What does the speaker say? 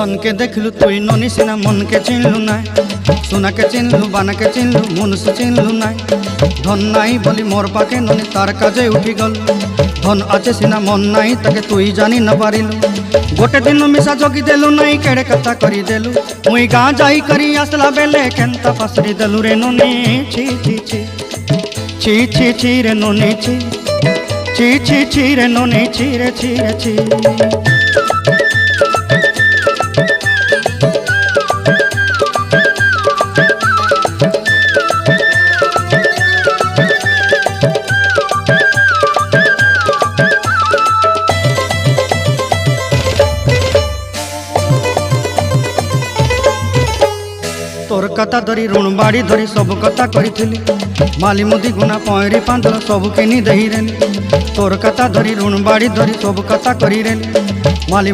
धन के देखलु तुई ननी सिना मन के चिन्हलु ना सोना के चिन्हलु बाना के चिन्हलु मनुष्य चिन्हलु ना धन नाई बोली मोर पाके ननी तार काजे उठी गल धन आचे सिना मन नाई ताके तुई जानी न पारिलु गोटे दिन मिसा जोगी देलु नाई केड़े कथा करी देलु मुई गाँ जाई करी आसला बेले केंता पासरी देलु रे ननी छी छी छी छी छी छी रे ननी छी छी छी छी रे ननी छी रे छी रे छी। तोर कथा धरी ऋण बाड़ी धरी सब कथा करी माली मुदी गुना पयरी पांदल सब किनी दही रेली तोर कथा धरी ऋण बाड़ी धरी सब कथा करी रेली माली